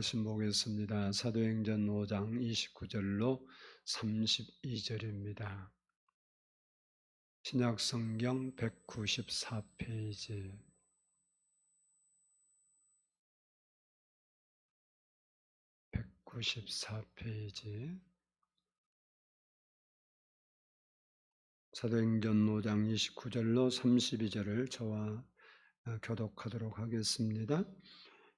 말씀 보겠습니다. 사도행전 5장 29절로 32절입니다. 신약성경 194페이지. 사도행전 5장 29절로 32절을 저와 교독하도록 하겠습니다.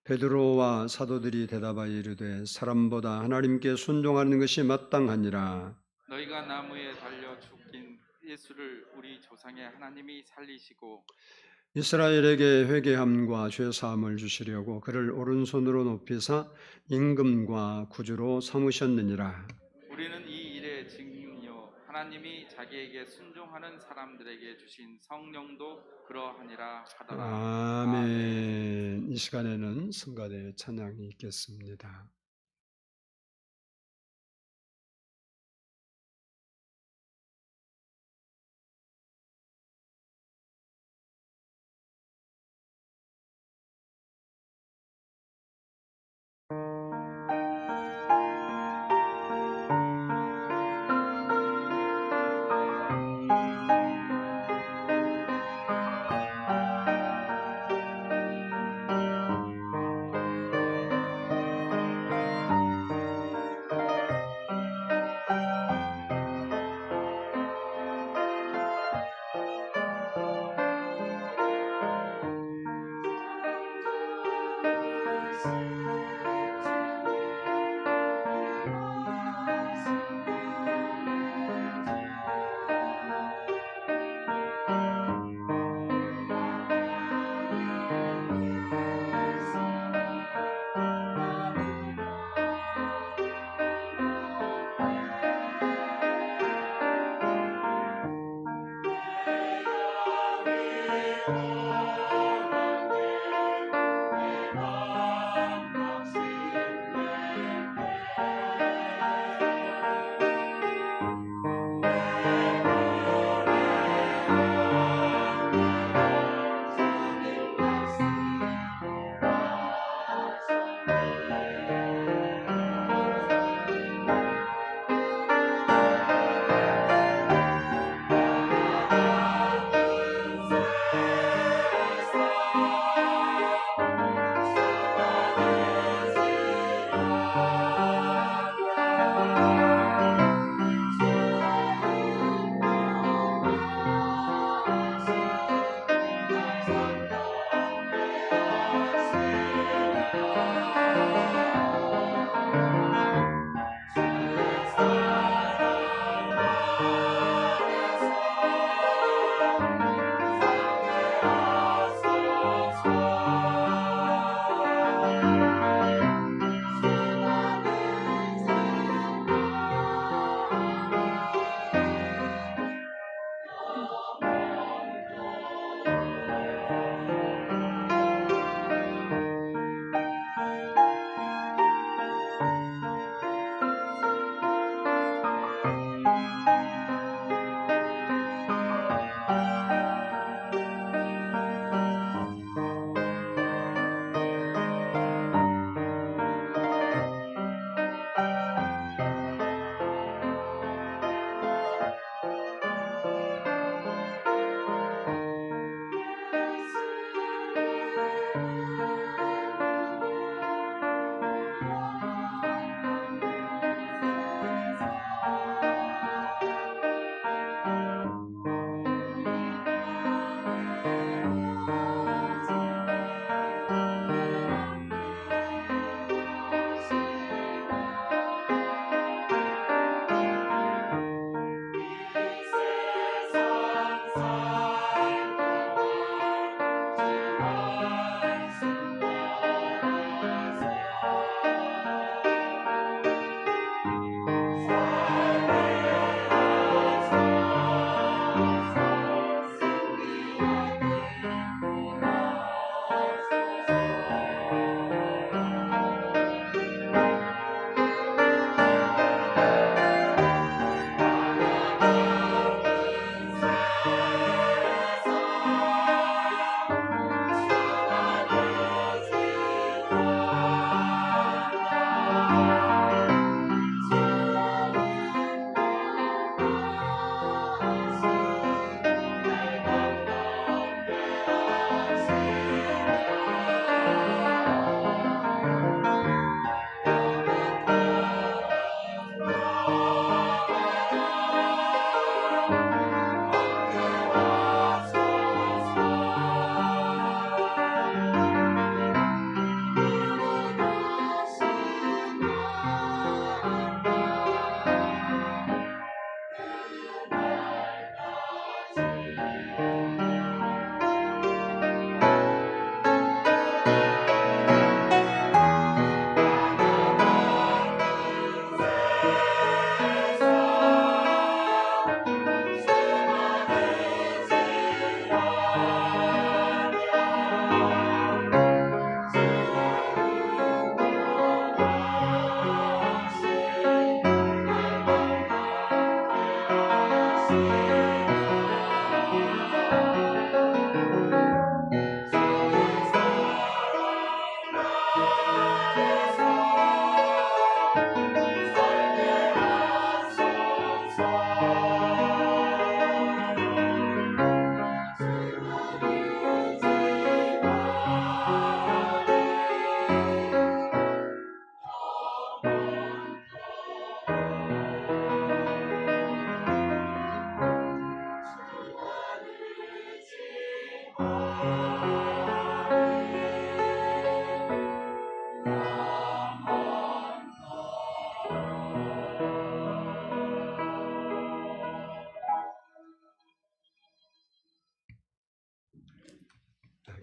베드로와 사도들이 대답하여 이르되 사람보다 하나님께 순종하는 것이 마땅하니라. 너희가 나무에 달려 죽긴 예수를 우리 조상의 하나님이 살리시고 이스라엘에게 회개함과 죄사함을 주시려고 그를 오른손으로 높이사 임금과 구주로 삼으셨느니라. 우리는 이 일의 증인이요 하나님이 자기에게 순종하는 사람들에게 주신 성령도 그러하니라 하더라. 아멘. 이 시간에는 성가대 찬양이 있겠습니다.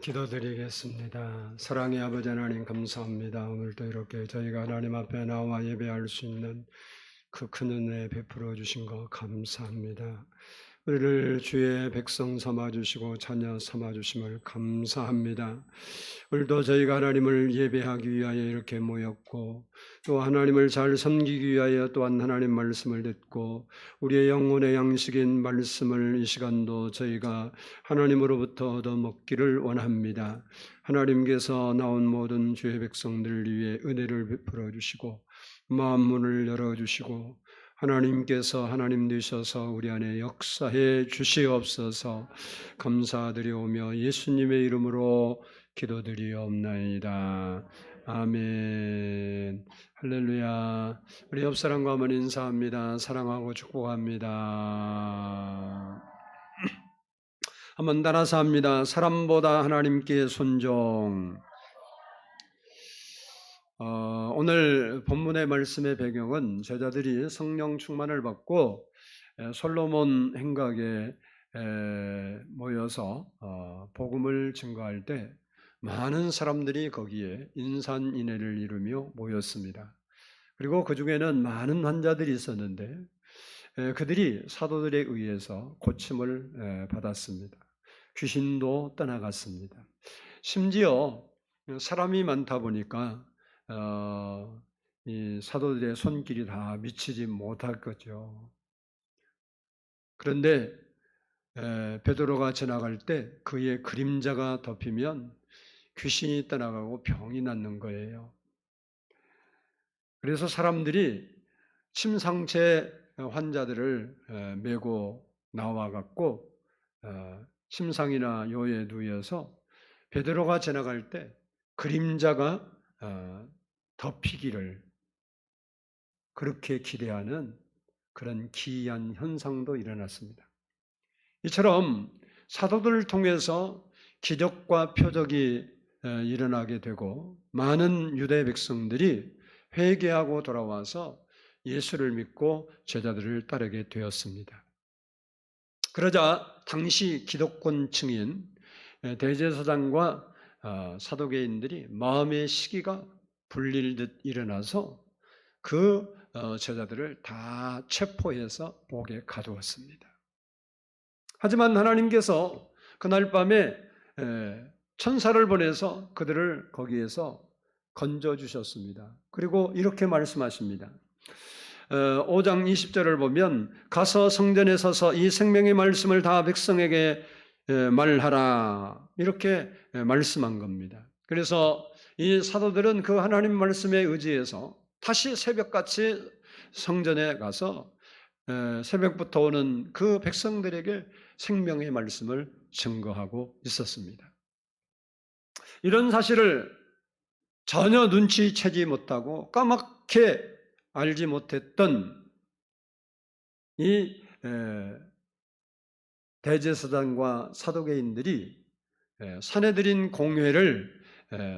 기도드리겠습니다. 사랑의 아버지 하나님 감사합니다. 오늘도 이렇게 저희가 하나님 앞에 나와 예배할 수 있는 그 큰 은혜 베풀어 주신 것 감사합니다. 우리를 주의 백성 삼아 주시고 자녀 삼아 주심을 감사합니다. 오늘도 저희가 하나님을 예배하기 위하여 이렇게 모였고 또 하나님을 잘 섬기기 위하여 또한 하나님 말씀을 듣고 우리의 영혼의 양식인 말씀을 이 시간도 저희가 하나님으로부터 얻어먹기를 원합니다. 하나님께서 나온 모든 주의 백성들 위해 은혜를 베풀어 주시고 마음 문을 열어주시고 하나님께서 하나님 되셔서 우리 안에 역사해 주시옵소서. 감사드리오며 예수님의 이름으로 기도드리옵나이다. 아멘. 할렐루야. 우리 옆 사람과 한번 인사합니다. 사랑하고 축복합니다. 한번 따라서 합니다. 사람보다 하나님께 순종. 오늘 본문의 말씀의 배경은 제자들이 성령 충만을 받고 솔로몬 행각에 모여서 복음을 증거할 때 많은 사람들이 거기에 인산인해를 이루며 모였습니다. 그리고 그 중에는 많은 환자들이 있었는데 그들이 사도들에 의해서 고침을 받았습니다. 귀신도 떠나갔습니다. 심지어 사람이 많다 보니까 이 사도들의 손길이 다 미치지 못할 거죠. 그런데 베드로가 지나갈 때 그의 그림자가 덮이면 귀신이 떠나가고 병이 낫는 거예요. 그래서 사람들이 침상체 환자들을 메고 나와갖고 침상이나 요에 누워서 베드로가 지나갈 때 그림자가 덮이기를 그렇게 기대하는 그런 기이한 현상도 일어났습니다. 이처럼 사도들을 통해서 기적과 표적이 일어나게 되고 많은 유대 백성들이 회개하고 돌아와서 예수를 믿고 제자들을 따르게 되었습니다. 그러자 당시 기독권층인 대제사장과 사도계인들이 마음의 시기가 불릴 듯 일어나서 그 제자들을 다 체포해서 옥에 가두었습니다. 하지만 하나님께서 그날 밤에 천사를 보내서 그들을 거기에서 건져주셨습니다. 그리고 이렇게 말씀하십니다. 5장 20절을 보면 가서 성전에 서서 이 생명의 말씀을 다 백성에게 말하라 이렇게 말씀한 겁니다. 그래서 이 사도들은 그 하나님 말씀에 의지해서 다시 새벽같이 성전에 가서 새벽부터 오는 그 백성들에게 생명의 말씀을 증거하고 있었습니다. 이런 사실을 전혀 눈치채지 못하고 까맣게 알지 못했던 이 대제사장과 사도계인들이 사내들인 공회를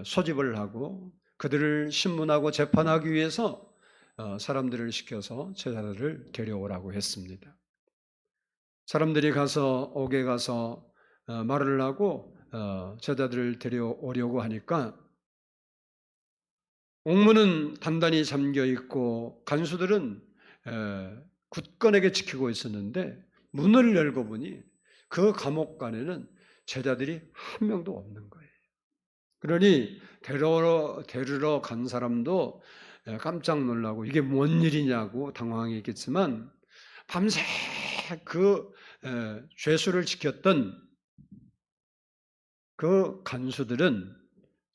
소집을 하고 그들을 신문하고 재판하기 위해서 사람들을 시켜서 제자들을 데려오라고 했습니다. 사람들이 가서 옥에 가서 말을 하고 제자들을 데려오려고 하니까 옥문은 단단히 잠겨 있고 간수들은 굳건하게 지키고 있었는데 문을 열고 보니 그 감옥관에는 제자들이 한 명도 없는 거예요. 그러니 데리러 간 사람도 깜짝 놀라고 이게 뭔 일이냐고 당황했겠지만 밤새 그 죄수를 지켰던 그 간수들은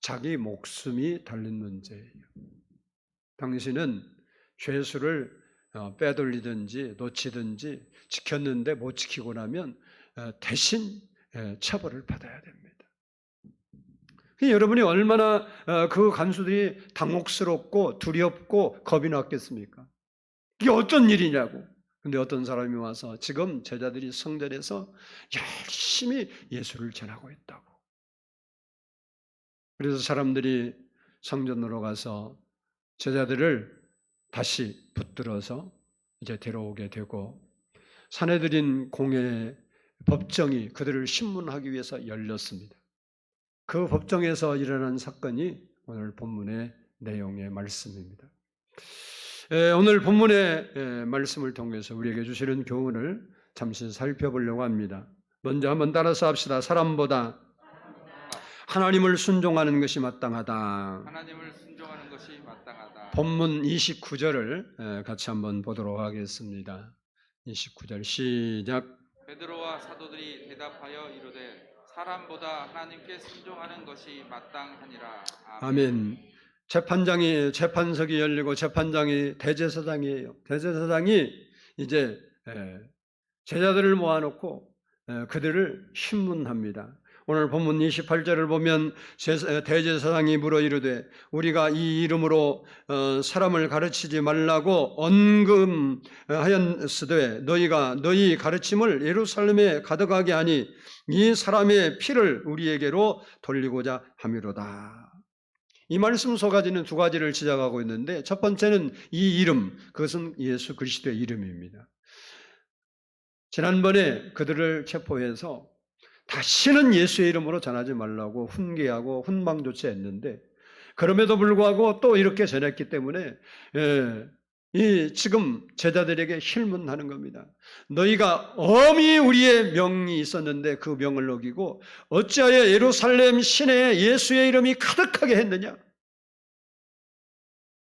자기 목숨이 달린 문제예요. 당신은 죄수를 빼돌리든지 놓치든지 지켰는데 못 지키고 나면 대신 처벌을 받아야 됩니다. 여러분이 얼마나 그 간수들이 당혹스럽고 두렵고 겁이 났겠습니까? 이게 어떤 일이냐고. 근데 어떤 사람이 와서 지금 제자들이 성전에서 열심히 예수를 전하고 있다고. 그래서 사람들이 성전으로 가서 제자들을 다시 붙들어서 이제 데려오게 되고, 사내들인 공회 법정이 그들을 신문하기 위해서 열렸습니다. 그 법정에서 일어난 사건이 오늘 본문의 내용의 말씀입니다. 오늘 본문의 말씀을 통해서 우리에게 주시는 교훈을 잠시 살펴보려고 합니다. 먼저 한번 따라서 합시다. 사람보다 하나님을 순종하는 것이 마땅하다. 하나님을 순종하는 것이 마땅하다. 본문 29절을 같이 한번 보도록 하겠습니다. 29절 시작. 베드로와 사도들이 대답하여 이르되 사람보다 하나님께 순종하는 것이 마땅하니라. 아멘. 재판석이 열리고 재판장이 대제사장이에요. 대제사장이 이제 제자들을 모아놓고 그들을 신문합니다. 오늘 본문 28절을 보면 대제사장이 물어 이르되 우리가 이 이름으로 사람을 가르치지 말라고 언금하였으되 너희가 너희 가르침을 예루살렘에 가득하게 하니 이 사람의 피를 우리에게로 돌리고자 함이로다. 이 말씀 속아지는 두 가지를 지적하고 있는데, 첫 번째는 이 이름, 그것은 예수 그리스도의 이름입니다. 지난번에 그들을 체포해서 다시는 예수의 이름으로 전하지 말라고 훈계하고 훈방조치했는데, 그럼에도 불구하고 또 이렇게 전했기 때문에 이 지금 제자들에게 실문하는 겁니다. 너희가 엄히 우리의 명이 있었는데 그 명을 어기고 어찌하여 예루살렘 시내에 예수의 이름이 가득하게 했느냐?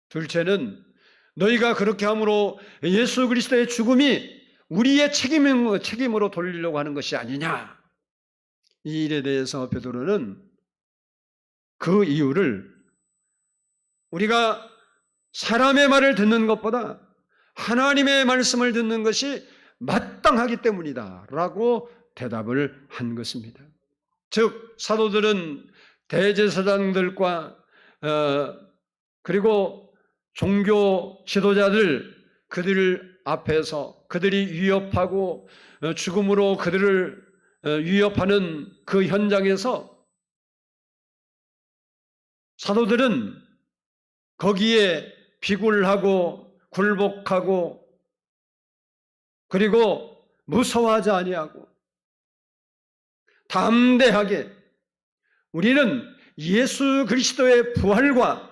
둘째는 너희가 그렇게 함으로 예수 그리스도의 죽음이 우리의 책임으로 돌리려고 하는 것이 아니냐? 이 일에 대해서 베드로는 그 이유를 우리가 사람의 말을 듣는 것보다 하나님의 말씀을 듣는 것이 마땅하기 때문이다 라고 대답을 한 것입니다. 즉 사도들은 대제사장들과 그리고 종교 지도자들 그들 앞에서 그들이 위협하고 죽음으로 그들을 위협하는 그 현장에서 사도들은 거기에 비굴하고 굴복하고 그리고 무서워하지 아니하고 담대하게 우리는 예수 그리스도의 부활과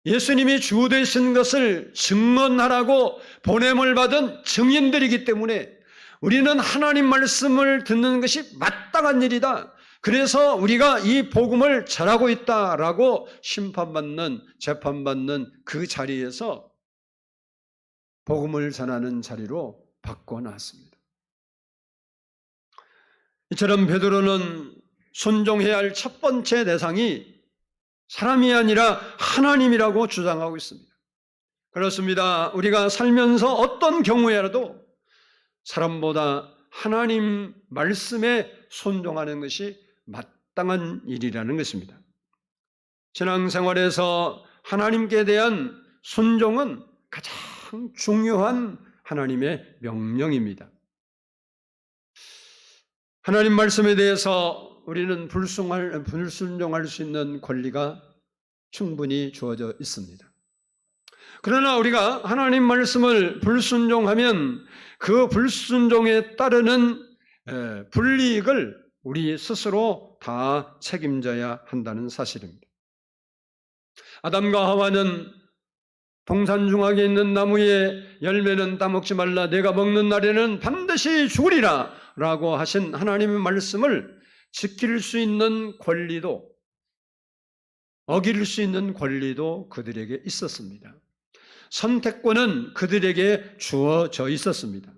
예수님이 주 되신 것을 증언하라고 보냄을 받은 증인들이기 때문에 우리는 하나님 말씀을 듣는 것이 마땅한 일이다. 그래서 우리가 이 복음을 전하고 있다라고 심판받는, 재판받는 그 자리에서 복음을 전하는 자리로 바꿔놨습니다. 이처럼 베드로는 순종해야 할 첫 번째 대상이 사람이 아니라 하나님이라고 주장하고 있습니다. 그렇습니다. 우리가 살면서 어떤 경우에라도 사람보다 하나님 말씀에 순종하는 것이 마땅한 일이라는 것입니다. 신앙생활에서 하나님께 대한 순종은 가장 중요한 하나님의 명령입니다. 하나님 말씀에 대해서 우리는 불순종할 수 있는 권리가 충분히 주어져 있습니다. 그러나 우리가 하나님 말씀을 불순종하면 그 불순종에 따르는 불이익을 우리 스스로 다 책임져야 한다는 사실입니다. 아담과 하와는 동산 중앙에 있는 나무의 열매는 따먹지 말라 내가 먹는 날에는 반드시 죽으리라 라고 하신 하나님의 말씀을 지킬 수 있는 권리도 어길 수 있는 권리도 그들에게 있었습니다. 선택권은 그들에게 주어져 있었습니다.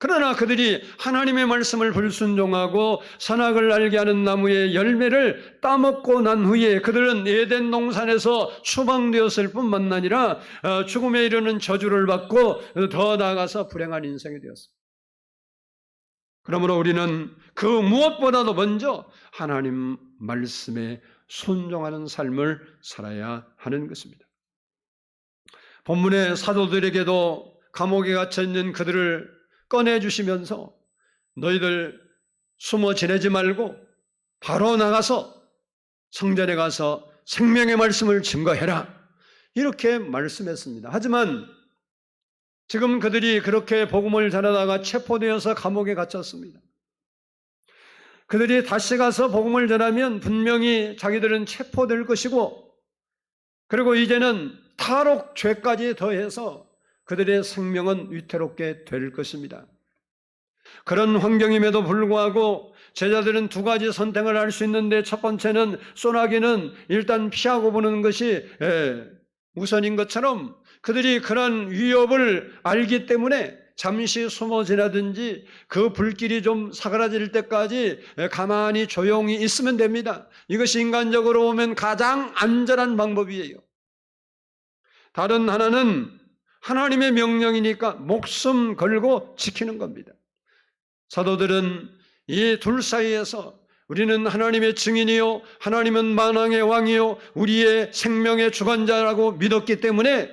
그러나 그들이 하나님의 말씀을 불순종하고 선악을 알게 하는 나무의 열매를 따먹고 난 후에 그들은 에덴 동산에서 추방되었을 뿐만 아니라 죽음에 이르는 저주를 받고 더 나아가서 불행한 인생이 되었습니다. 그러므로 우리는 그 무엇보다도 먼저 하나님 말씀에 순종하는 삶을 살아야 하는 것입니다. 본문의 사도들에게도 감옥에 갇혀 있는 그들을 꺼내주시면서 너희들 숨어 지내지 말고 바로 나가서 성전에 가서 생명의 말씀을 증거해라, 이렇게 말씀했습니다. 하지만 지금 그들이 그렇게 복음을 전하다가 체포되어서 감옥에 갇혔습니다. 그들이 다시 가서 복음을 전하면 분명히 자기들은 체포될 것이고, 그리고 이제는 탈옥 죄까지 더해서 그들의 생명은 위태롭게 될 것입니다. 그런 환경임에도 불구하고 제자들은 두 가지 선택을 할 수 있는데, 첫 번째는 소나기는 일단 피하고 보는 것이 우선인 것처럼 그들이 그런 위협을 알기 때문에 잠시 숨어 지나든지 그 불길이 좀 사그라질 때까지 가만히 조용히 있으면 됩니다. 이것이 인간적으로 보면 가장 안전한 방법이에요. 다른 하나는 하나님의 명령이니까 목숨 걸고 지키는 겁니다. 사도들은 이 둘 사이에서 우리는 하나님의 증인이요, 하나님은 만왕의 왕이요, 우리의 생명의 주관자라고 믿었기 때문에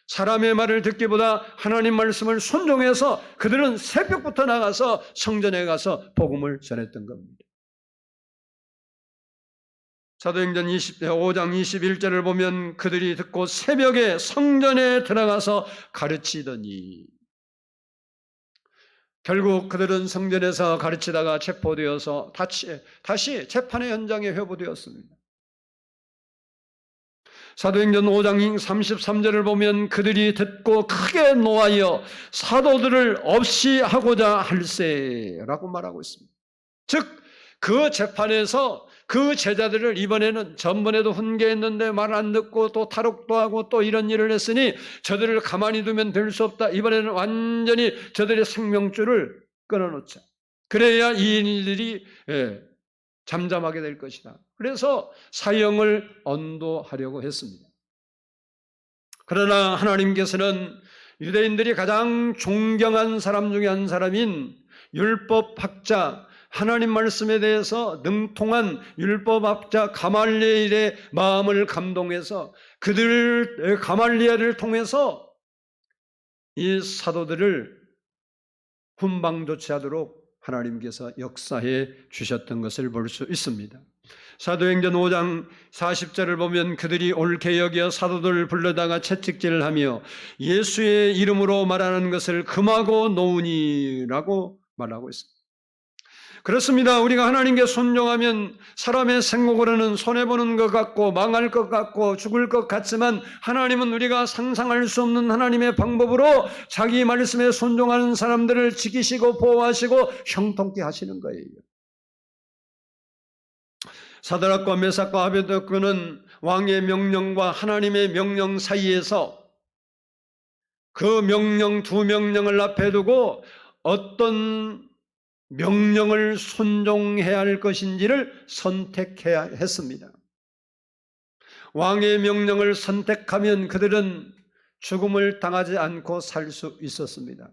사람의 말을 듣기보다 하나님 말씀을 순종해서 그들은 새벽부터 나가서 성전에 가서 복음을 전했던 겁니다. 사도행전 5장 21절을 보면 그들이 듣고 새벽에 성전에 들어가서 가르치더니, 결국 그들은 성전에서 가르치다가 체포되어서 다시 재판의 현장에 회부되었습니다. 사도행전 5장 33절을 보면 그들이 듣고 크게 노하여 사도들을 없이 하고자 할세라고 말하고 있습니다. 즉 그 재판에서 그 제자들을 이번에는 전번에도 훈계했는데 말 안 듣고 또 탈옥도 하고 또 이런 일을 했으니 저들을 가만히 두면 될 수 없다. 이번에는 완전히 저들의 생명줄을 끊어놓자. 그래야 이 일들이 잠잠하게 될 것이다. 그래서 사형을 언도하려고 했습니다. 그러나 하나님께서는 유대인들이 가장 존경한 사람 중에 한 사람인 율법학자, 하나님 말씀에 대해서 능통한 율법학자 가말리엘의 마음을 감동해서 그들 가말리엘을 통해서 이 사도들을 훈방조치 하도록 하나님께서 역사해 주셨던 것을 볼 수 있습니다. 사도행전 5장 40절을 보면 그들이 옳게 여겨 사도들을 불러다가 채찍질을 하며 예수의 이름으로 말하는 것을 금하고 놓으니라고 말하고 있습니다. 그렇습니다. 우리가 하나님께 순종하면 사람의 생각으로는 손해보는 것 같고 망할 것 같고 죽을 것 같지만, 하나님은 우리가 상상할 수 없는 하나님의 방법으로 자기 말씀에 순종하는 사람들을 지키시고 보호하시고 형통케 하시는 거예요. 사드락과 메삭과 아베드고는 왕의 명령과 하나님의 명령 사이에서 그 명령 두 명령을 앞에 두고 어떤 명령을 순종해야 할 것인지를 선택해야 했습니다. 왕의 명령을 선택하면 그들은 죽음을 당하지 않고 살 수 있었습니다.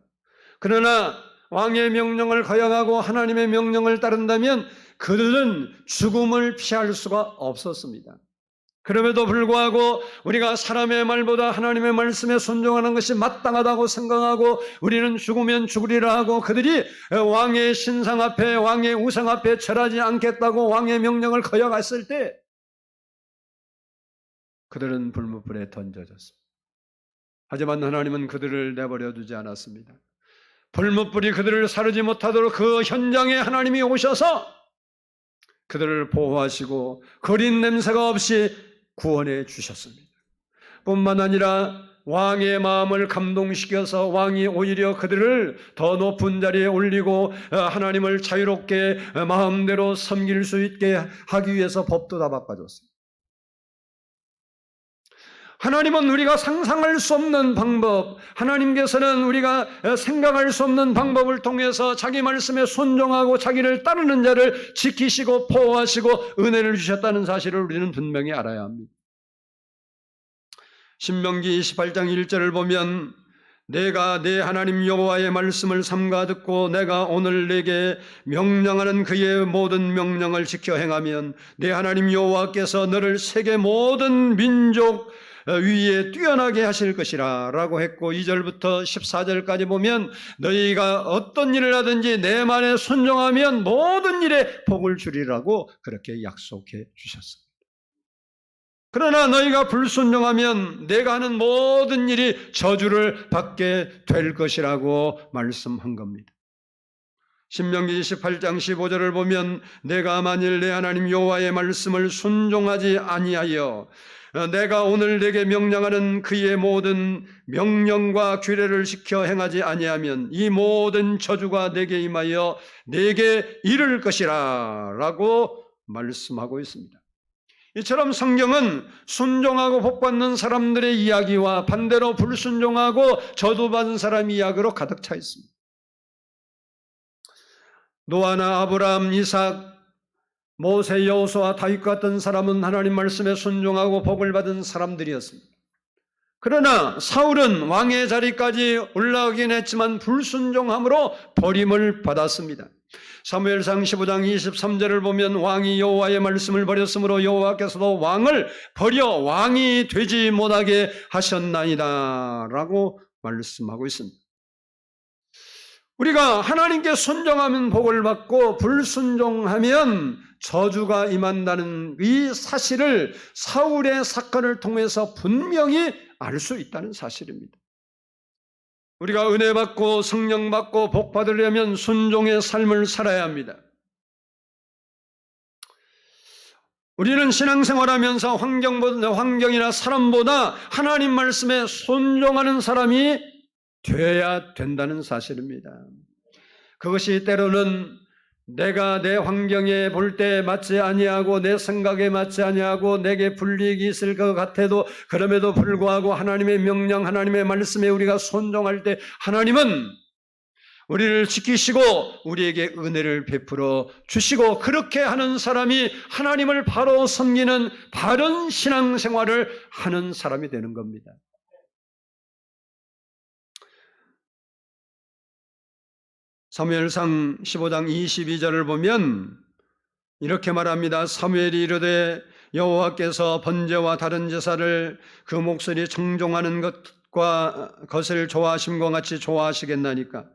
그러나 왕의 명령을 거역하고 하나님의 명령을 따른다면 그들은 죽음을 피할 수가 없었습니다. 그럼에도 불구하고 우리가 사람의 말보다 하나님의 말씀에 순종하는 것이 마땅하다고 생각하고 우리는 죽으면 죽으리라 하고 그들이 왕의 신상 앞에 왕의 우상 앞에 절하지 않겠다고 왕의 명령을 거역했을 때 그들은 불못불에 던져졌습니다. 하지만 하나님은 그들을 내버려 두지 않았습니다. 불못불이 그들을 사르지 못하도록 그 현장에 하나님이 오셔서 그들을 보호하시고 거린 냄새가 없이 구원해 주셨습니다. 뿐만 아니라 왕의 마음을 감동시켜서 왕이 오히려 그들을 더 높은 자리에 올리고 하나님을 자유롭게 마음대로 섬길 수 있게 하기 위해서 법도 다 바꿔줬습니다. 하나님은 우리가 상상할 수 없는 방법, 하나님께서는 우리가 생각할 수 없는 방법을 통해서 자기 말씀에 순종하고 자기를 따르는 자를 지키시고 보호하시고 은혜를 주셨다는 사실을 우리는 분명히 알아야 합니다. 신명기 28장 1절을 보면 내가 내 하나님 여호와의 말씀을 삼가 듣고 내가 오늘 내게 명령하는 그의 모든 명령을 지켜 행하면 내 하나님 여호와께서 너를 세계 모든 민족 위에 뛰어나게 하실 것이라 라고 했고 2절부터 14절까지 보면 너희가 어떤 일을 하든지 내 말에 순종하면 모든 일에 복을 주리라고 그렇게 약속해 주셨습니다. 그러나 너희가 불순종하면 내가 하는 모든 일이 저주를 받게 될 것이라고 말씀한 겁니다. 신명기 28장 15절을 보면 내가 만일 내 하나님 여호와의 말씀을 순종하지 아니하여 내가 오늘 내게 명령하는 그의 모든 명령과 규례를 지켜 행하지 아니하면 이 모든 저주가 내게 임하여 내게 이를 것이라 라고 말씀하고 있습니다. 이처럼 성경은 순종하고 복받는 사람들의 이야기와 반대로 불순종하고 저주받은 사람 이야기로 가득 차 있습니다. 노아나 아브라함, 이삭, 모세, 여호수아, 다윗 같은 사람은 하나님 말씀에 순종하고 복을 받은 사람들이었습니다. 그러나 사울은 왕의 자리까지 올라가긴 했지만 불순종함으로 버림을 받았습니다. 사무엘상 15장 23절을 보면 왕이 여호와의 말씀을 버렸으므로 여호와께서도 왕을 버려 왕이 되지 못하게 하셨나이다 라고 말씀하고 있습니다. 우리가 하나님께 순종하면 복을 받고 불순종하면 저주가 임한다는 이 사실을 사울의 사건을 통해서 분명히 알 수 있다는 사실입니다. 우리가 은혜 받고 성령 받고 복 받으려면 순종의 삶을 살아야 합니다. 우리는 신앙생활하면서 환경이나 사람보다 하나님 말씀에 순종하는 사람이 되어야 된다는 사실입니다. 그것이 때로는 내가 내 환경에 볼 때 맞지 아니하고 내 생각에 맞지 아니하고 내게 불이익이 있을 것 같아도 그럼에도 불구하고 하나님의 명령, 하나님의 말씀에 우리가 순종할 때 하나님은 우리를 지키시고 우리에게 은혜를 베풀어 주시고 그렇게 하는 사람이 하나님을 바로 섬기는 바른 신앙생활을 하는 사람이 되는 겁니다. 사무엘상 15장 22절을 보면 이렇게 말합니다. 사무엘이 이르되 여호와께서 번제와 다른 제사를 그 목소리 청종하는 것을 좋아하심과 같이 좋아하시겠나니까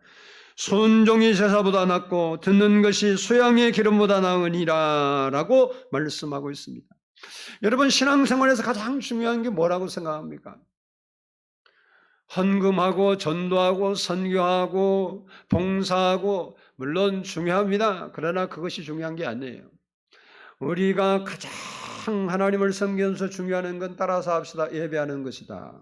순종이 제사보다 낫고 듣는 것이 수양의 기름보다 나으니라 라고 말씀하고 있습니다. 여러분 신앙생활에서 가장 중요한 게 뭐라고 생각합니까? 헌금하고 전도하고 선교하고 봉사하고 물론 중요합니다. 그러나 그것이 중요한 게 아니에요. 우리가 가장 하나님을 섬기면서 중요한 건 따라서 합시다. 예배하는 것이다.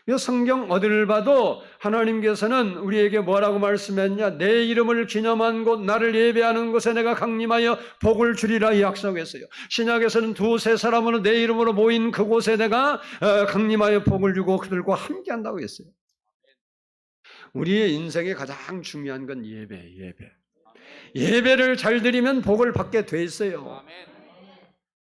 이 성경 어디를 봐도 하나님께서는 우리에게 뭐라고 말씀했냐? 내 이름을 기념한 곳 나를 예배하는 곳에 내가 강림하여 복을 주리라 약속했어요. 신약에서는 두세 사람으로 내 이름으로 모인 그곳에 내가 강림하여 복을 주고 그들과 함께 한다고 했어요. 우리의 인생에 가장 중요한 건 예배. 예배를 잘 드리면 복을 받게 돼 있어요.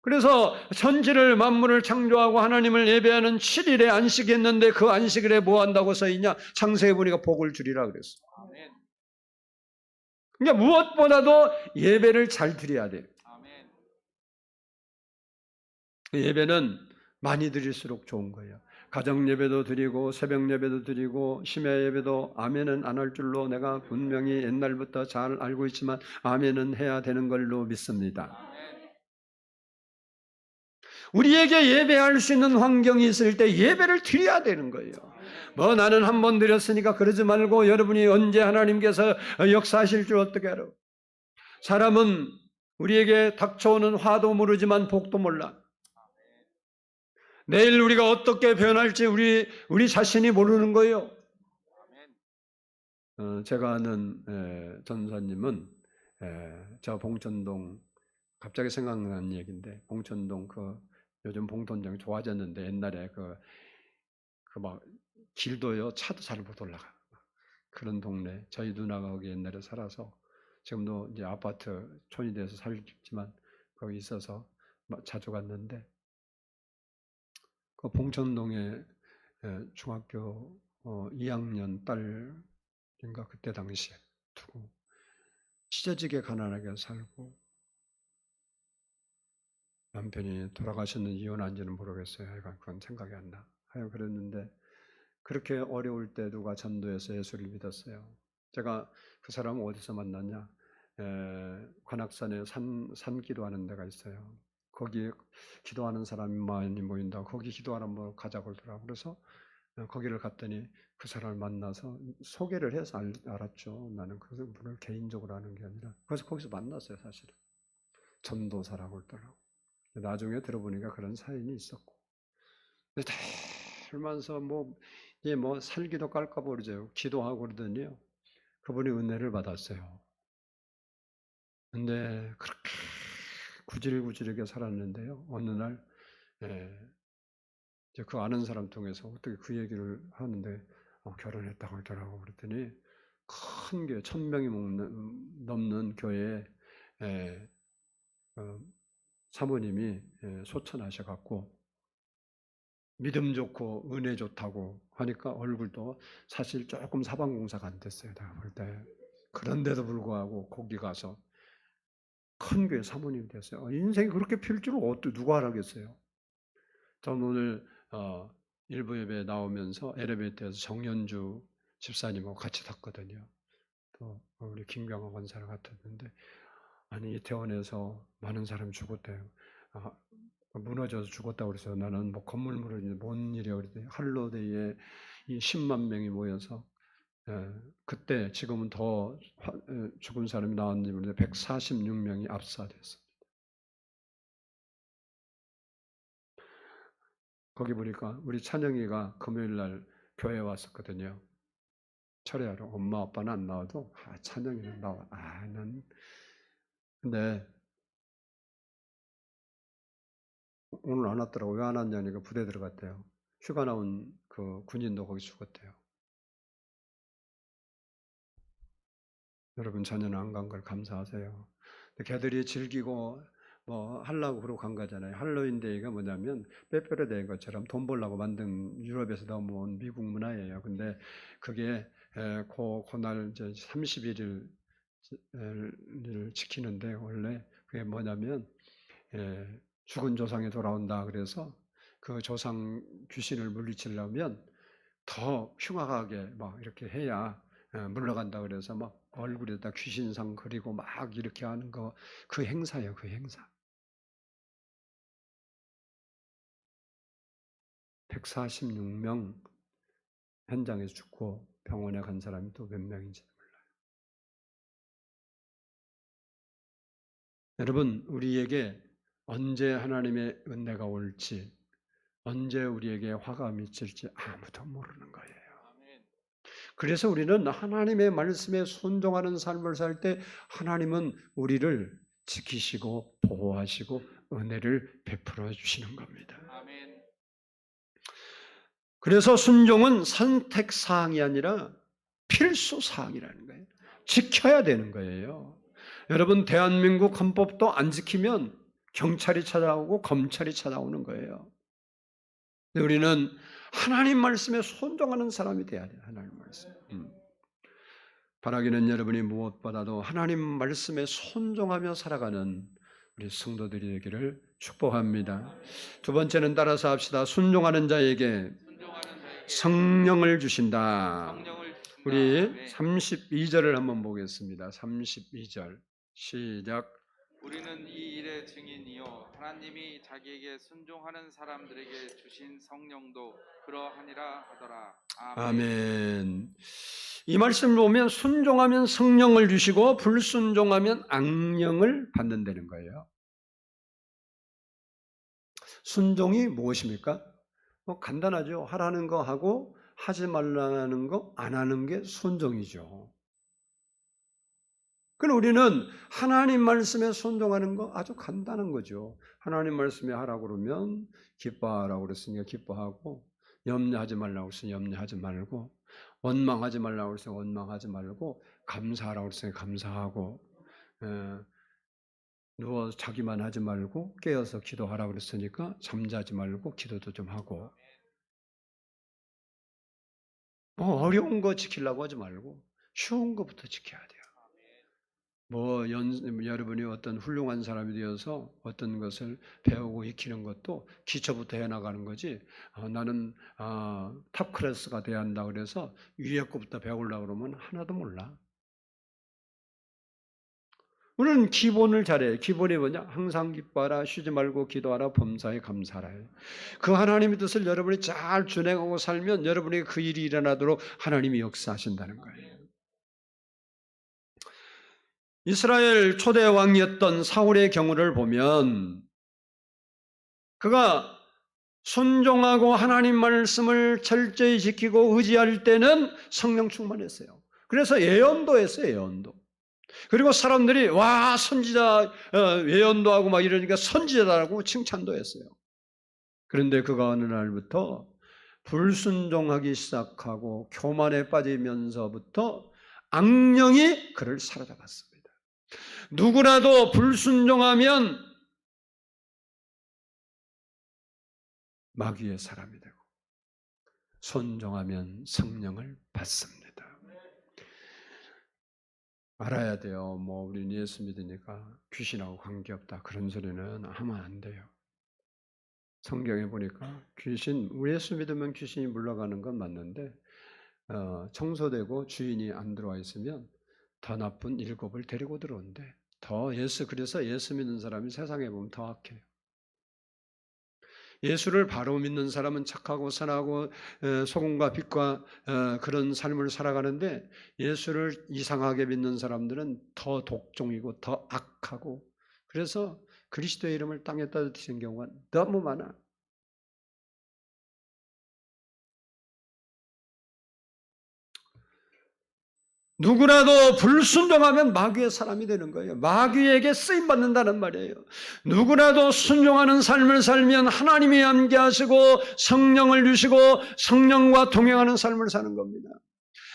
그래서 천지를 만물을 창조하고 하나님을 예배하는 7일에 안식했는데 그 안식일에 뭐 한다고 써있냐? 창세기 보니까 복을 주리라 그랬어. 그러니까 무엇보다도 예배를 잘 드려야 돼요. 예배는 많이 드릴수록 좋은 거예요. 가정 예배도 드리고 새벽 예배도 드리고 심야 예배도 아멘은 안 할 줄로 내가 분명히 옛날부터 잘 알고 있지만 아멘은 해야 되는 걸로 믿습니다. 우리에게 예배할 수 있는 환경이 있을 때 예배를 드려야 되는 거예요. 뭐 나는 한 번 드렸으니까 그러지 말고 여러분이 언제 하나님께서 역사하실 줄 어떻게 알아? 사람은 우리에게 닥쳐오는 화도 모르지만 복도 몰라. 내일 우리가 어떻게 변할지 우리 자신이 모르는 거예요. 제가 아는 전사님은 저 봉천동 갑자기 생각나는 얘기인데 봉천동 그 요즘 봉돈장 좋아졌는데 옛날에 그 막 길도요 차도 잘 못 올라가. 그런 동네. 저희 누나가 거기 옛날에 살아서 지금도 이제 아파트 촌이 돼서 살지만 거기 있어서 자주 갔는데 그 봉천동에 중학교 2학년 딸인가 그때 당시에 두고 찢어지게 가난하게 살고 남편이 돌아가셨는지 이혼한지는 모르겠어요. 하여간 그건 생각이 안 나. 하여 그랬는데 그렇게 어려울 때 누가 전도해서 예수를 믿었어요. 제가 그 사람을 어디서 만났냐? 관악산에 산 기도하는 데가 있어요. 거기에 기도하는 사람이 많이 모인다. 거기 기도하러 뭐 가자고 그러더라고요. 그래서 거기를 갔더니 그 사람을 만나서 소개를 해서 알았죠. 나는 그 분을 개인적으로 아는 게 아니라. 그래서 거기서 만났어요, 사실은. 전도사라고 그러더라고요. 나중에 들어보니까 그런 사연이 있었고. 근데 들면서 이제 살기도 깔까 모르죠. 기도하고 그러더니요. 그분이 은혜를 받았어요. 근데 그렇게 구질구질하게 살았는데요. 어느 날, 이제 그 아는 사람 통해서 어떻게 그 얘기를 하는데, 결혼했다고 하더라고. 그랬더니, 큰 교회, 1,000명이 넘는 교회에, 사모님이 소천하셔갖고, 믿음 좋고 은혜 좋다고 하니까 얼굴도 사실 조금 사방공사가 안 됐어요. 내가 볼 때. 그런데도 불구하고 거기 가서 큰 교회 사모님이 됐어요. 인생이 그렇게 필 줄을 누가 알았겠어요. 저는 오늘 일부 예배에 나오면서 엘리베이터에서 정연주 집사님하고 같이 탔거든요. 또 우리 김경화 권사를 같았는데 아니 이태원에서 많은 사람이 죽었대요. 무너져서 죽었다고 그래서 나는 건물 무너지는데 뭔 일이야 그랬더니 할로데이에 이 10만 명이 모여서 그때 지금은 더 죽은 사람이 나왔는지 모르는데 146명이 압사됐습니다. 거기 보니까 우리 찬영이가 금요일 날 교회에 왔었거든요. 철회하러. 엄마 아빠는 안 나와도 찬영이는 나와. 근데 오늘 안 왔더라고. 왜 안 왔냐니까 부대 들어갔대요. 휴가 나온 그 군인도 거기 죽었대요. 여러분 자녀는 안 간 걸 감사하세요. 걔들이 즐기고 하려고 그러고 간 거잖아요. 할로윈데이가 뭐냐면 빼빼로데이인 것처럼 돈 벌려고 만든 유럽에서 넘어온 미국 문화예요. 근데 그게 그날 이제 31일을 지키는데 원래 그게 뭐냐면 죽은 조상이 돌아온다 그래서 그 조상 귀신을 물리치려면 더 흉악하게 막 이렇게 해야 물러간다 그래서 막 얼굴에다 귀신상 그리고 막 이렇게 하는 거 그 행사예요, 그 행사. 146명 현장에서 죽고 병원에 간 사람이 또 몇 명인지 몰라요. 여러분, 우리에게 언제 하나님의 은혜가 올지, 언제 우리에게 화가 미칠지 아무도 모르는 거예요. 그래서 우리는 하나님의 말씀에 순종하는 삶을 살 때 하나님은 우리를 지키시고 보호하시고 은혜를 베풀어 주시는 겁니다. 그래서 순종은 선택사항이 아니라 필수사항이라는 거예요. 지켜야 되는 거예요. 여러분 대한민국 헌법도 안 지키면 경찰이 찾아오고 검찰이 찾아오는 거예요. 우리는 하나님 말씀에 순종하는 사람이 돼야 돼요. 하나님 말씀. 바라기는 여러분이 무엇보다도 하나님 말씀에 순종하며 살아가는 우리 성도들이 되기를 축복합니다. 두 번째는 따라서 합시다. 순종하는 자에게 성령을 주신다. 우리 32절을 한번 보겠습니다. 32절 시작. 우리는 이 일의 증인이요 하나님이 자기에게 순종하는 사람들에게 주신 성령도 그러하니라 하더라. 아멘. 이 말씀을 보면 순종하면 성령을 주시고 불순종하면 악령을 받는다는 거예요. 순종이 무엇입니까? 간단하죠. 하라는 거 하고 하지 말라는 거 안 하는 게 순종이죠. 그럼 우리는 하나님 말씀에 순종하는 거 아주 간단한 거죠. 하나님 말씀에 하라고 그러면 기뻐하라고 그랬으니까 기뻐하고, 염려하지 말라고 했으니 염려하지 말고, 원망하지 말라고 했으니 원망하지 말고, 감사하라고 했으니 감사하고, 누워서 자기만 하지 말고 깨어서 기도하라고 그랬으니까 잠자지 말고 기도도 좀 하고, 어려운 거 지키려고 하지 말고 쉬운 거부터 지켜야 돼요. 여러분이 어떤 훌륭한 사람이 되어서 어떤 것을 배우고 익히는 것도 기초부터 해나가는 거지, 나는 탑 클래스가 돼야 한다 그래서 위에 거부터 배우려고 그러면 하나도 몰라. 우리는 기본을 잘해. 기본이 뭐냐? 항상 기뻐하라, 쉬지 말고 기도하라, 범사에 감사하라. 그 하나님의 뜻을 여러분이 잘 준행하고 살면 여러분에게 그 일이 일어나도록 하나님이 역사하신다는 거예요. 이스라엘 초대 왕이었던 사울의 경우를 보면 그가 순종하고 하나님 말씀을 철저히 지키고 의지할 때는 성령 충만했어요. 그래서 예언도 했어요. 예언도. 그리고 사람들이 와 선지자 예언도 하고 막 이러니까 선지자라고 칭찬도 했어요. 그런데 그가 어느 날부터 불순종하기 시작하고 교만에 빠지면서부터 악령이 그를 사로잡았습니다. 누구라도 불순종하면 마귀의 사람이 되고 순종하면 성령을 받습니다. 알아야 돼요. 우리는 예수 믿으니까 귀신하고 관계없다 그런 소리는 하면 안 돼요. 성경에 보니까 우리 예수 믿으면 귀신이 물러가는 건 맞는데 청소되고 주인이 안 들어와 있으면 더 나쁜 일곱을 데리고 들어온대. 그래서 예수 믿는 사람이 세상에 보면 더 악해요. 예수를 바로 믿는 사람은 착하고 선하고 소금과 빛과 그런 삶을 살아가는데, 예수를 이상하게 믿는 사람들은 더 독종이고 더 악하고, 그래서 그리스도의 이름을 땅에다 드리는 경우가 너무 많아. 누구라도 불순종하면 마귀의 사람이 되는 거예요. 마귀에게 쓰임받는다는 말이에요. 누구라도 순종하는 삶을 살면 하나님이 함께하시고 성령을 주시고 성령과 동행하는 삶을 사는 겁니다.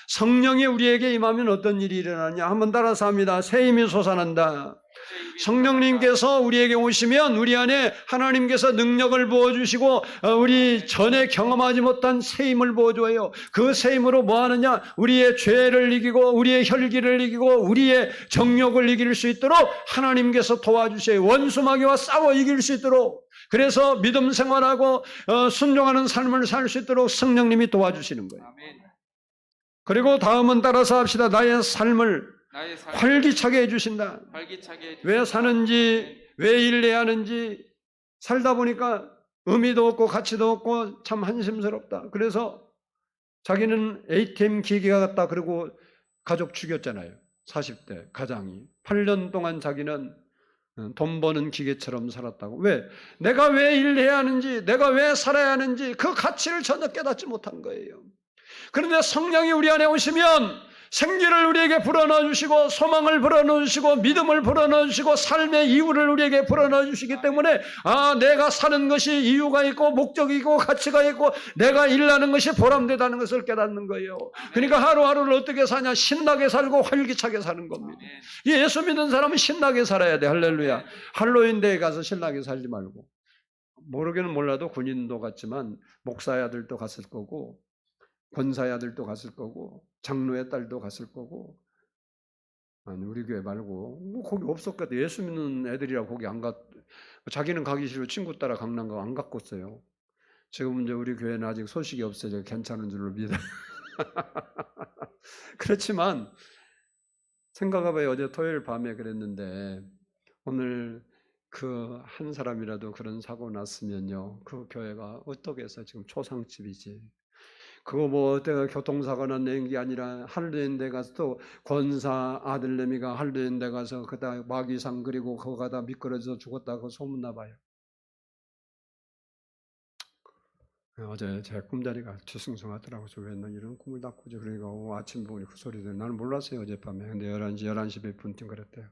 성령이 우리에게 임하면 어떤 일이 일어나냐? 한번 따라서 합니다. 새 힘이 솟아난다. 성령님께서 우리에게 오시면 우리 안에 하나님께서 능력을 부어주시고 우리 전에 경험하지 못한 새 힘을 부어줘요. 그 새 힘으로 뭐 하느냐? 우리의 죄를 이기고 우리의 혈기를 이기고 우리의 정욕을 이길 수 있도록 하나님께서 도와주셔요. 원수 마귀와 싸워 이길 수 있도록. 그래서 믿음 생활하고 순종하는 삶을 살 수 있도록 성령님이 도와주시는 거예요. 그리고 다음은 따라서 합시다. 나의 삶을 활기차게 해주신다. 왜 사는지, 왜 일해야 하는지, 살다 보니까 의미도 없고 가치도 없고 참 한심스럽다. 그래서 자기는 ATM 기계가 같다 그러고 가족 죽였잖아요. 40대 가장이. 8년 동안 자기는 돈 버는 기계처럼 살았다고. 왜? 내가 왜 일해야 하는지, 내가 왜 살아야 하는지 그 가치를 전혀 깨닫지 못한 거예요. 그런데 성령이 우리 안에 오시면 생기를 우리에게 불어넣어 주시고 소망을 불어넣어 주시고 믿음을 불어넣어 주시고 삶의 이유를 우리에게 불어넣어 주시기 때문에 내가 사는 것이 이유가 있고 목적이 있고 가치가 있고 내가 일하는 것이 보람되다는 것을 깨닫는 거예요. 그러니까 하루하루를 어떻게 사냐? 신나게 살고 활기차게 사는 겁니다. 예수 믿는 사람은 신나게 살아야 돼. 할렐루야. 할로윈데에 가서 신나게 살지 말고, 모르기는 몰라도 군인도 갔지만 목사의 아들도 갔을 거고 권사의 아들도 갔을 거고 장로의 딸도 갔을 거고, 아니 우리 교회 말고 거기 없었거든. 예수 믿는 애들이라 거기 안 갔. 자기는 가기 싫고 친구 따라 강남 가 안 갔겠어요. 지금 이제 우리 교회는 아직 소식이 없어요. 괜찮은 줄로 믿어. 그렇지만 생각해봐요. 어제 토요일 밤에 그랬는데 오늘 그 한 사람이라도 그런 사고 났으면요, 그 교회가 어떻게 해서 지금 초상집이지. 그거 내가 교통사고나 낸 게 아니라 할로윈 데 가서 또 권사 아들내미가 할로윈 데 가서 그다 마귀상 그리고 그거 가다 미끄러져 죽었다고 소문나 봐요. 어제 제 꿈자리가 뒤숭숭하더라고요. 왜 나 이런 꿈을 다 꾸지? 그러니까 아침 보니 그 소리들 나는 몰랐어요 어젯밤에. 근데 11시 몇 분쯤 그랬대요.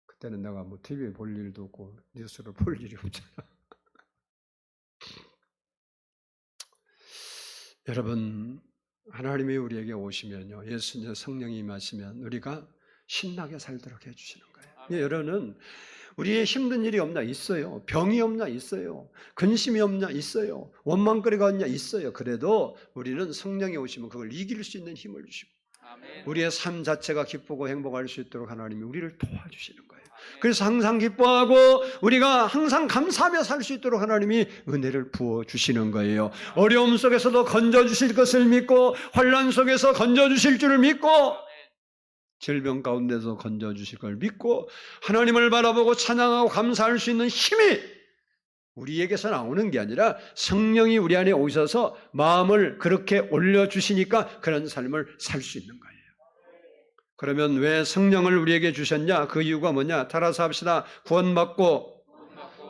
그때는 내가 뭐 TV 볼 일도 없고 뉴스를 볼 일이 없잖아. 여러분 하나님이 우리에게 오시면요 예수님 성령이 임하시면 우리가 신나게 살도록 해주시는 거예요. 여러분은 우리의 힘든 일이 없나? 있어요. 병이 없나? 있어요. 근심이 없나? 있어요. 원망거리가 없냐? 있어요. 그래도 우리는 성령이 오시면 그걸 이길 수 있는 힘을 주시고 우리의 삶 자체가 기쁘고 행복할 수 있도록 하나님이 우리를 도와주시는 거예요. 그래서 항상 기뻐하고 우리가 항상 감사하며 살 수 있도록 하나님이 은혜를 부어주시는 거예요. 어려움 속에서도 건져주실 것을 믿고 환난 속에서 건져주실 줄을 믿고 질병 가운데서 건져주실 걸 믿고 하나님을 바라보고 찬양하고 감사할 수 있는 힘이 우리에게서 나오는 게 아니라 성령이 우리 안에 오셔서 마음을 그렇게 올려주시니까 그런 삶을 살 수 있는 거예요. 그러면 왜 성령을 우리에게 주셨냐? 그 이유가 뭐냐? 따라서 합시다. 구원받고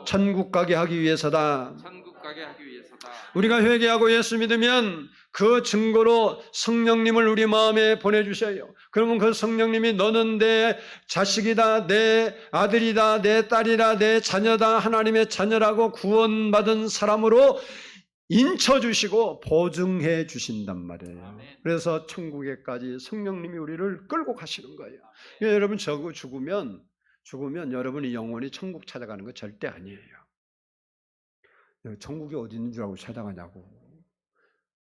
천국 가게 하기 위해서다. 천국 가게 하기 위해서다. 우리가 회개하고 예수 믿으면 그 증거로 성령님을 우리 마음에 보내주셔요. 그러면 그 성령님이 너는 내 자식이다, 내 아들이다, 내 딸이다, 내 자녀다, 하나님의 자녀라고 구원받은 사람으로 인쳐주시고 보증해 주신단 말이에요. 그래서 천국에까지 성령님이 우리를 끌고 가시는 거예요. 여러분 죽으면 여러분이 영원히 천국 찾아가는 거 절대 아니에요. 천국이 어디 있는 줄 알고 찾아가냐고.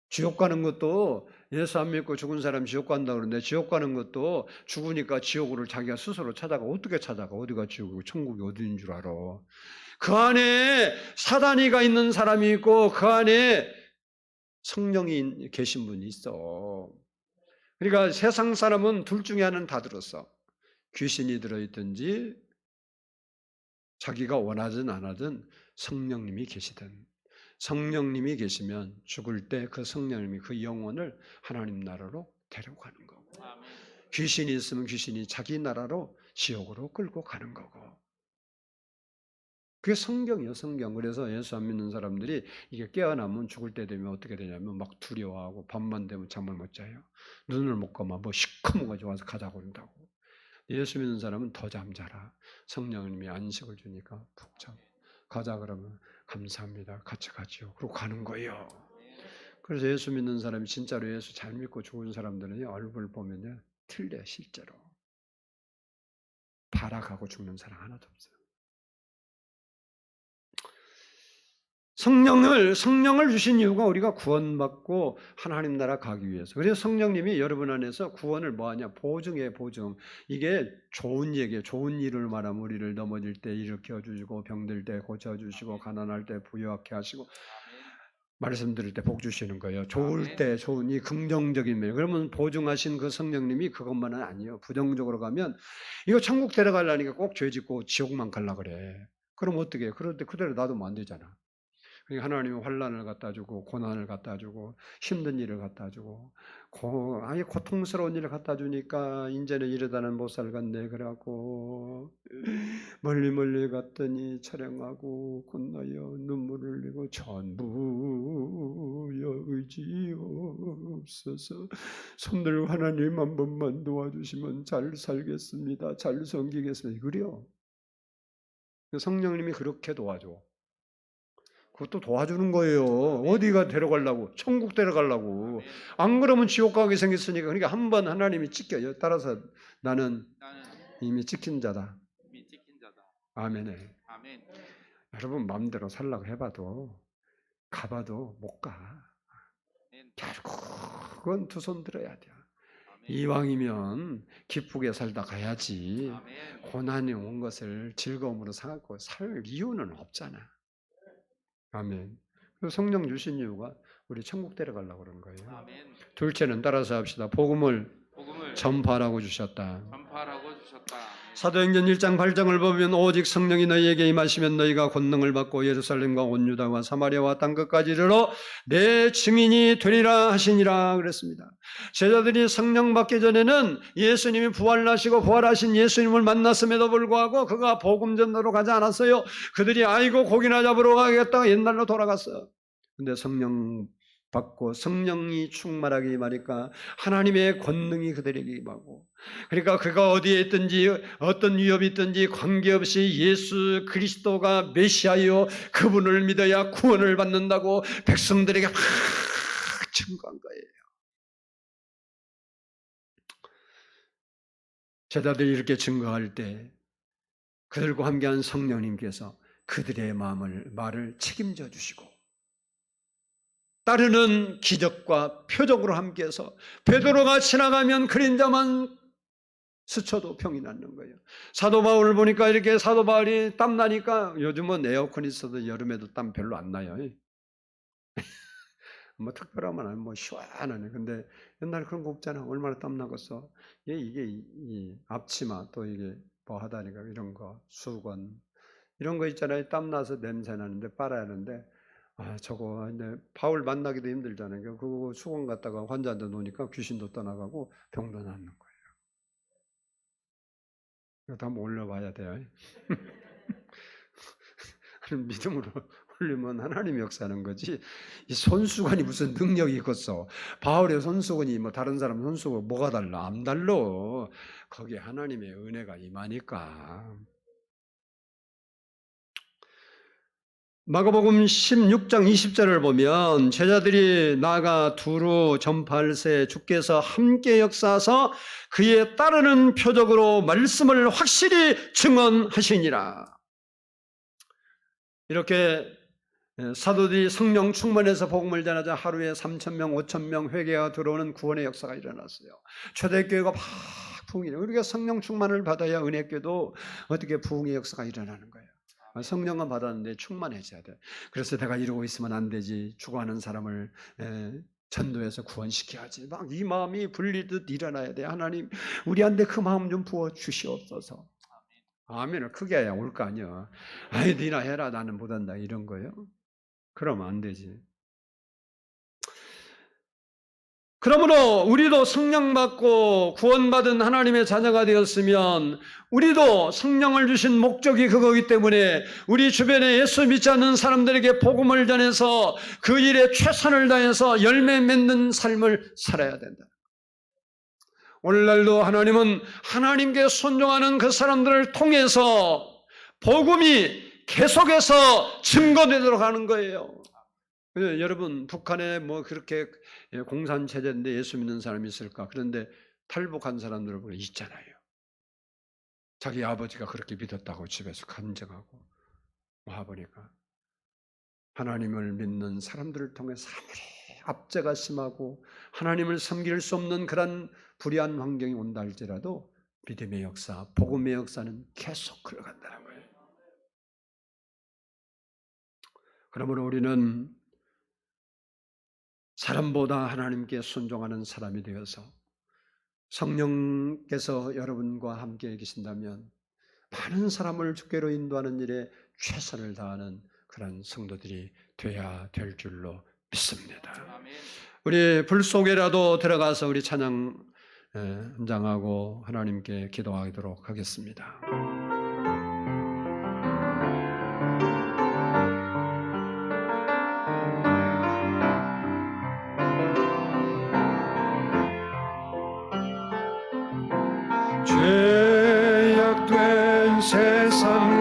지옥 가는 것도 예수 안 믿고 죽은 사람 지옥 간다 그러는데 지옥 가는 것도 죽으니까 지옥을 자기가 스스로 찾아가. 어떻게 찾아가? 어디가 지옥이고 천국이 어디 있는 줄 알아. 그 안에 사단이가 있는 사람이 있고 그 안에 성령이 계신 분이 있어. 그러니까 세상 사람은 둘 중에 하나는 다 들었어. 귀신이 들어있든지 자기가 원하든 안 하든 성령님이 계시든. 성령님이 계시면 죽을 때 그 성령님이 그 영혼을 하나님 나라로 데려가는 거고, 귀신이 있으면 귀신이 자기 나라로 지옥으로 끌고 가는 거고. 그게 성경이에요, 성경. 그래서 예수 안 믿는 사람들이 이게 깨어나면 죽을 때 되면 어떻게 되냐면 막 두려워하고 밤만 되면 잠을 못 자요. 눈을 못 감아 뭐 시커먼 와서 가자고 그런다고. 예수 믿는 사람은 더 잠자라. 성령님이 안식을 주니까 푹 자. 가자 그러면 감사합니다. 같이 가지요. 그러고 가는 거예요. 그래서 예수 믿는 사람이 진짜로 예수 잘 믿고 좋은 사람들은 얼굴 보면요 틀려. 실제로 발악하고 죽는 사람 하나도 없어요. 성령을 주신 이유가 우리가 구원받고 하나님 나라 가기 위해서. 그래서 성령님이 여러분 안에서 구원을 뭐하냐? 보증해, 보증. 이게 좋은 얘기예요. 좋은 일을 말하면 우리를 넘어질 때 일으켜주시고 병들 때 고쳐주시고 가난할 때 부유하게 하시고 말씀 들을 때 복 주시는 거예요. 좋을 때 좋은 이 긍정적인 면. 그러면 보증하신 그 성령님이 그것만은 아니에요. 부정적으로 가면 이거 천국 데려가려니까 꼭 죄 짓고 지옥만 갈라 그래. 그럼 어떻게 해? 그런데 그대로 놔두면 안 되잖아. 그러니까 하나님은 환난을 갖다 주고 고난을 갖다 주고 힘든 일을 갖다 주고 아니 고통스러운 일을 갖다 주니까 이제는 이러다는 못 살겠네 그래갖고 멀리 갔더니 촬영하고 건너여 눈물을 흘리고 전부여 의지없어서 손들 하나님 한 번만 도와주시면 잘 살겠습니다. 잘 섬기겠습니다. 그래요. 성령님이 그렇게 도와줘. 그것도 도와주는 거예요. 어디가 데려가려고? 천국 데려가려고. 안 그러면 지옥 가게 생겼으니까. 그러니까 한 번 하나님이 찍혀요. 따라서 나는 이미 찍힌 자다. 아멘에. 여러분 마음대로 살라고 해봐도 가봐도 못 가. 결국은 두 손 들어야 돼요. 이왕이면 기쁘게 살다 가야지. 고난이 온 것을 즐거움으로 생각하고 살 이유는 없잖아. 아멘. 성령 주신 이유가 우리 천국 데려가려고 그런 거예요. 아멘. 둘째는 따라서 합시다. 복음을 전파하라고 주셨다. 사도행전 1장 8장을 보면 오직 성령이 너희에게 임하시면 너희가 권능을 받고 예루살렘과 온 유다와 사마리아와 땅 끝까지 이르러 내 증인이 되리라 하시니라 그랬습니다. 제자들이 성령 받기 전에는 예수님이 부활하시고 부활하신 예수님을 만났음에도 불구하고 그가 복음 전도로 가지 않았어요. 그들이 아이고 고기나 잡으러 가겠다가 옛날로 돌아갔어요. 근데 성령 받고 성령이 충만하게 임하니까 하나님의 권능이 그들에게 임하고, 그러니까 그가 어디에 있든지 어떤 위협이 있든지 관계없이 예수 그리스도가 메시아요, 그분을 믿어야 구원을 받는다고 백성들에게 막 증거한 거예요. 제자들이 이렇게 증거할 때 그들과 함께한 성령님께서 그들의 말을 책임져 주시고, 따르는 기적과 표적으로 함께해서 베드로가 지나가면 그림자만 스쳐도 병이 낫는 거예요. 사도 바울을 보니까 이렇게 사도 바울이 땀 나니까, 요즘은 에어컨 있어도 여름에도 땀 별로 안 나요. 뭐 특별하면 아니면 뭐 시원하네. 근데 옛날에 그런 거 없잖아. 얼마나 땀 나겠어. 이게 이 앞치마 또 이게 뭐 하다니까 이런 거 수건 이런 거 있잖아요. 땀 나서 냄새 나는데 빨아야 하는데, 저거 근데 바울 만나기도 힘들잖아요. 그거 수건 갖다가 환자한테 놓으니까 귀신도 떠나가고 병도 낫는 거예요. 이거 한번 올려봐야 돼요. 믿음으로 올리면 하나님이 역사하는 거지, 이 손수건이 무슨 능력이 있겠어. 바울의 손수건이 뭐 다른 사람 손수건 뭐가 달라? 안 달라. 거기에 하나님의 은혜가 임하니까. 마가복음 16장 20절을 보면 제자들이 나아가 두루 전파할새 주께서 함께 역사하사 그에 따르는 표적으로 말씀을 확실히 증언하시니라. 이렇게 사도들이 성령 충만해서 복음을 전하자 하루에 3,000명, 5,000명 회개가 들어오는 구원의 역사가 일어났어요. 초대교회가 막 부흥이 일어나요. 우리가 성령 충만을 받아야 은혜교도 어떻게 부흥의 역사가 일어나는 거예요. 성령은 받았는데 충만해져야 돼. 그래서 내가 이러고 있으면 안 되지. 죽어가는 사람을 전도해서 구원시켜야지. 막 이 마음이 불리듯 일어나야 돼. 하나님, 우리한테 그 마음 좀 부어 주시옵소서. 아멘을 크게 해야 올 거 아니야. 아이, 니나 해라. 나는 못한다. 이런 거요. 그러면 안 되지. 그러므로 우리도 성령 받고 구원받은 하나님의 자녀가 되었으면 우리도 성령을 주신 목적이 그거기 때문에 우리 주변에 예수 믿지 않는 사람들에게 복음을 전해서 그 일에 최선을 다해서 열매 맺는 삶을 살아야 된다. 오늘날도 하나님은 하나님께 순종하는 그 사람들을 통해서 복음이 계속해서 증거되도록 하는 거예요. 여러분, 북한에 뭐 그렇게 공산 체제인데 예수 믿는 사람이 있을까? 그런데 탈북한 사람들을 보면 있잖아요. 자기 아버지가 그렇게 믿었다고 집에서 간증하고 와보니까 하나님을 믿는 사람들을 통해서 아무리 압제가 심하고 하나님을 섬길 수 없는 그런 불의한 환경이 온다 할지라도 믿음의 역사, 복음의 역사는 계속 흘러간다는 거예요. 그러므로 우리는 사람보다 하나님께 순종하는 사람이 되어서 성령께서 여러분과 함께 계신다면 많은 사람을 주께로 인도하는 일에 최선을 다하는 그런 성도들이 돼야 될 줄로 믿습니다. 우리 불 속에라도 들어가서 우리 찬양 헌장하고 하나님께 기도하도록 하겠습니다. 죄악된 세상을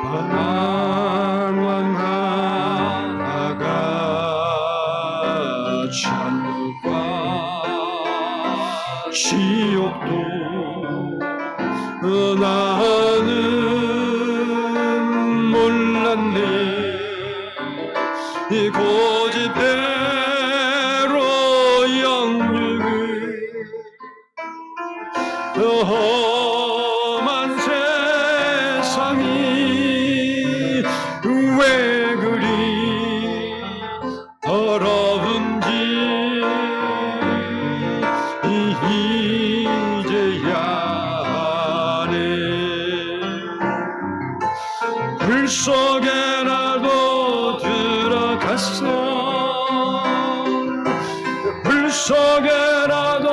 방황하다가 천국과 지옥도 나는 몰랐네. 이 고집대로 영육을 험한 세상이 왜 그리 더러운지 이제야 아네. 불 속에라도 들어갔어. 불 속에라도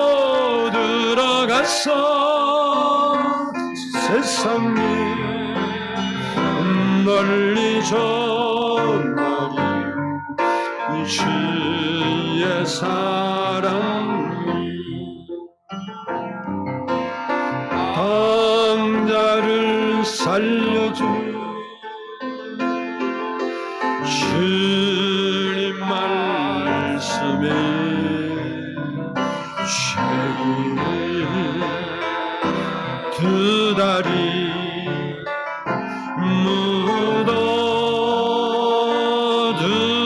들어갔어. 세상에 널리 저 주의 사랑이 강자를 살려주 주님 말씀에 죄인을 두 다리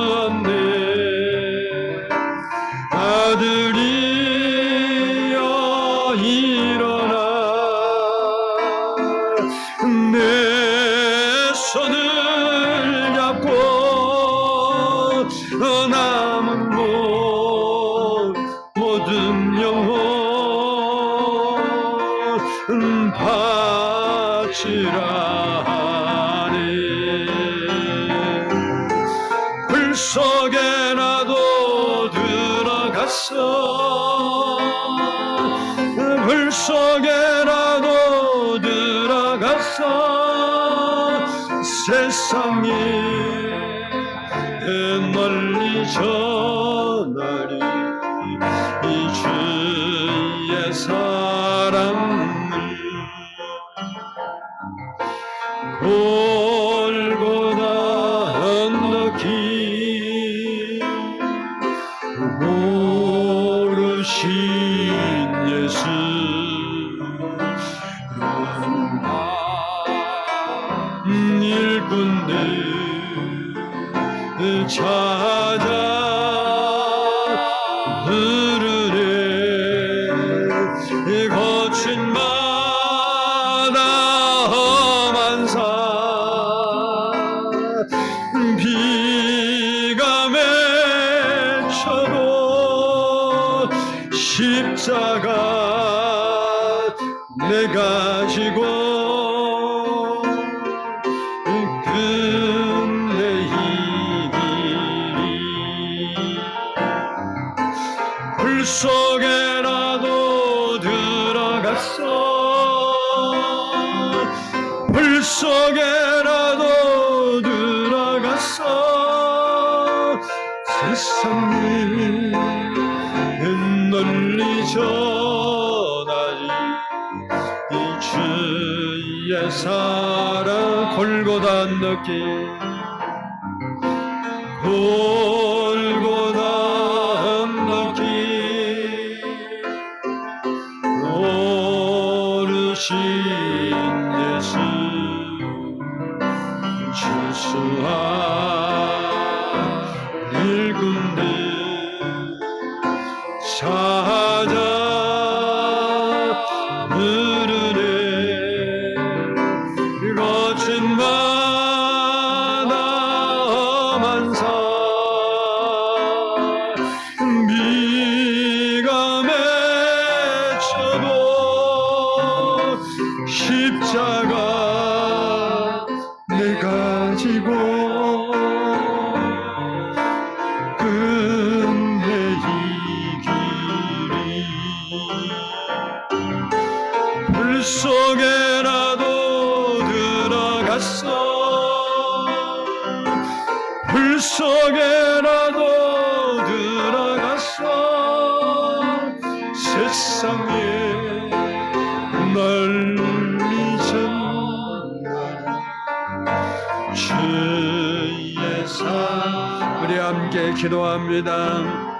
묻어두었네. 아들이여 일어나 내 손을 잡고 남은 모든 영혼 바치라 하네. 불 속에 나도 들어갔어. 불 속에 나도 들어갔어. 세상에 널리 전하리 이 주의 사랑을. 골고다 언덕이 모르신 예수 일꾼들 찾아 부르네. 거친 바다 험한 산 비가 맺혀도 십자가 내가 지고 끝내 이 길이. 불 속에 나도 들어갔어. 불 속에 나도 들어갔어. 세상에 널리 전하리 이 주의 사랑. 골고다 언덕길 골고다 언덕길 오르신 예수 주수한 일꾼들 찾아 부르네. 거친 바다 험한 산 비가 맺혀도 십자가 내가 지고 끝내 이 길이. 불 속에 나도 들어갔어. 불 속에 나도 들어갔어. 세상에 널리 전하리 주의 사. 우리 함께 기도합니다.